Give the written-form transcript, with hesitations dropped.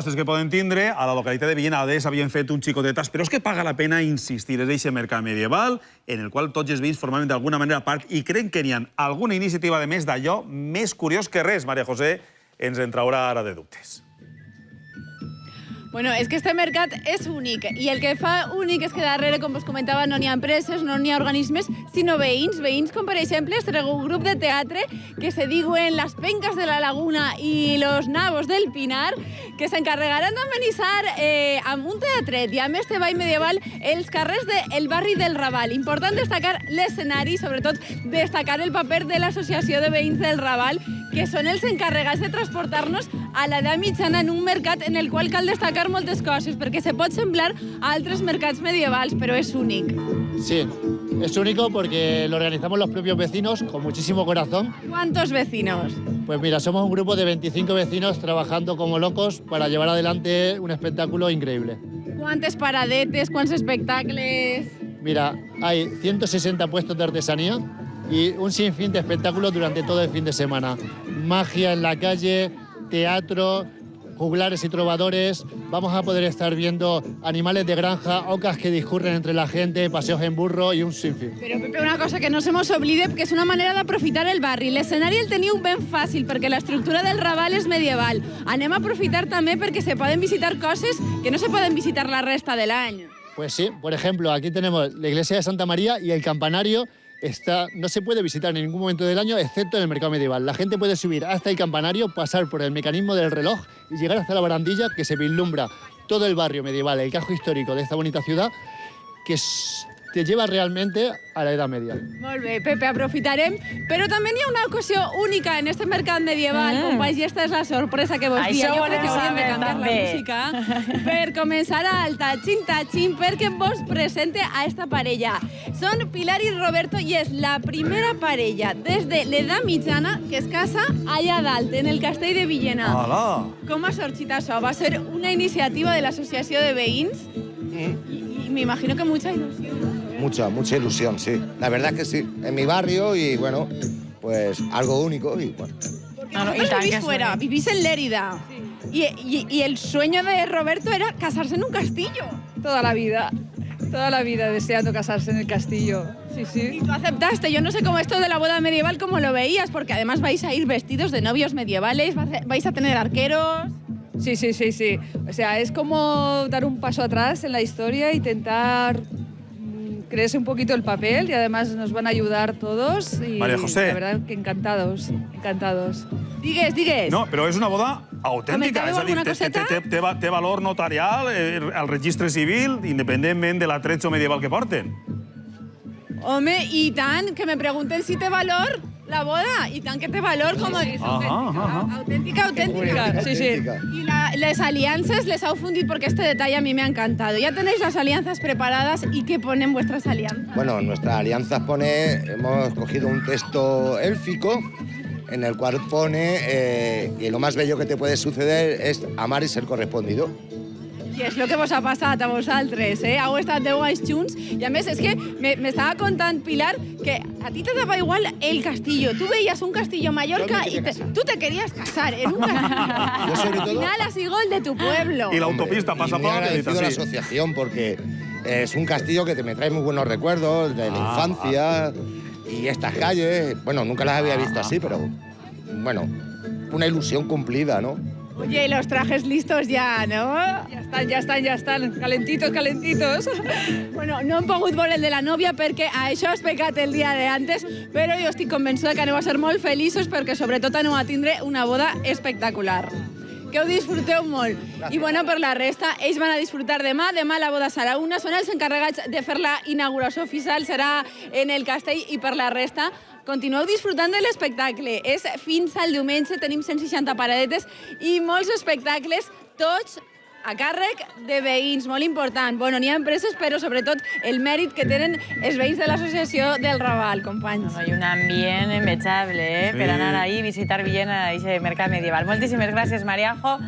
Que poden tindre, a la localitat de Villenades havien fet un xicotetas, però és que paga la pena insistir. És aquest mercat medieval en el qual tots els veïns formaven d'alguna manera part i creen que n'hi ha alguna iniciativa de més d'allò més curiós que res. Maria José ens en traurà ara de dubtes. Bueno, és que este mercat és únic i el que fa únic és que darrere, com us comentava, no n'hi ha empreses, no n'hi ha organismes, sinó veïns. Veïns com, per exemple, este grup de teatre que se diuen Las Pencas de la Laguna i Los Nabos del Pinar, que s'encarregaran d'amenitzar amb un teatret i amb este ball medieval els carrers del barri del Raval. Important destacar l'escenari, sobretot destacar el paper de l'Associació de Veïns del Raval, que són els encarregats de transportar-nos a l'edat mitjana en un mercat en el qual cal destacar moltes coses, perquè se pot semblar a altres mercats medievals, pero es únic. Sí, es único porque lo organizamos los propios vecinos con muchísimo corazón. ¿Cuántos vecinos? Pues mira, somos un grupo de 25 vecinos trabajando como locos para llevar adelante un espectáculo increíble. ¿Cuántos paradetes, cuántos espectáculos? Mira, hay 160 puestos de artesanía y un sinfín de espectáculos durante todo el fin de semana. Magia en la calle, teatro, juglares y trovadores. Vamos a poder estar viendo animales de granja, ocas que discurren entre la gente, paseos en burro y un sinfín. Però, Pepe, una cosa que no se mos oblide, que és una manera d'aprofitar el barri. L'escenari el teniu ben fàcil, perquè l'estructura del Raval és medieval. Anem a aprofitar també perquè se poden visitar coses que no se poden visitar la resta de l'any. Pues sí, por ejemplo, aquí tenemos la iglesia de Santa María y el campanario no se puede visitar en ningún momento del año excepto en el mercado medieval. La gente puede subir hasta el campanario, pasar por el mecanismo del reloj y llegar hasta la barandilla que se vislumbra todo el barrio medieval, el casco histórico de esta bonita ciudad que te lleva realmente a la Edad Media. Molt bé, Pepe, aprofitarem. Però també hi ha una ocasió única en este mercat medieval, companys, i esta és la sorpresa que vos dia. Jo crec que hauríem de canviar la música per començar al tachin, perquè vos presente a esta parella. Són Pilar i Roberto i és la primera parella des de l'edat mitjana que es casa allà dalt, en el castell de Villena. Hola! Com ha sorgit això? Va ser una iniciativa de l'Associació de Veïns y me imagino que mucha ilusión. Mucha ilusión, sí. La verdad es que sí. En mi barrio y, bueno, pues algo único y, bueno. Vosotros vivís fuera, vivís en Lérida. Y el sueño de Roberto era casarse en un castillo. Toda la vida deseando casarse en el castillo. Sí, sí. Y tú aceptaste. Yo no sé cómo esto de la boda medieval, cómo lo veías, porque además vais a ir vestidos de novios medievales, vais a tener arqueros. Sí. O sea, es como dar un paso atrás en la historia, intentar creerse un poquito el papel y además nos van a ayudar todos. Y María José. La verdad que encantados. Digues. No, però és una boda autèntica. És a dir, té valor notarial al registre civil, independentment de l'atretzo medieval que porten. Home, i tant, que me pregunten si té valor la boda, i tant que té valor com a autèntica. Sí. Y las alianzas les ha fundido, porque este detalle a mí me ha encantado. Ya tenéis las alianzas preparadas, ¿y qué ponen vuestras alianzas? Bueno, nuestras alianzas hemos cogido un texto élfico en el cual pone que lo más bello que te puede suceder es amar y ser correspondido. I és el que vos ha passat a vosaltres, eh? Heu estat 10 anys junts i, a més, és que m'estava contant, Pilar, que a ti te daba igual el castillo. Tu veías un castillo a Mallorca y tú te querías casar en un castillo. Yo, sobre todo, al final has sido el de tu pueblo. Y la autopista pasa por la agradecido a la asociación porque es un castillo que me trae muy buenos recuerdos de la infancia y estas calles. Bueno, nunca las había visto así, pero bueno, una ilusión cumplida, ¿no? Oye, y los trajes listos ya, ¿no? Ya están. Calentitos. Bueno, no hem pogut veure el de la nòvia perquè a això has pecat el dia d'antes, però jo estic convençuda que aneu a ser molt feliços perquè sobretot aneu a tindre una boda espectacular. Que ho disfruteu molt. I bueno, per la resta, ells van a disfrutar demà. Demà la boda serà una. Són els encarregats de fer la inauguració oficial. Serà en el castell i per la resta continueu disfrutant de l'espectacle. És fins al diumenge, tenim 160 paradetes i molts espectacles, tots a càrrec de veïns, molt important. Bueno, n'hi ha empreses, però sobretot el mèrit que tenen els veïns de l'Associació del Raval, companys. Hay un ambient envejable, per anar ahí, visitar Villena, ese mercat medieval. Moltíssimes gràcies, Mariajo.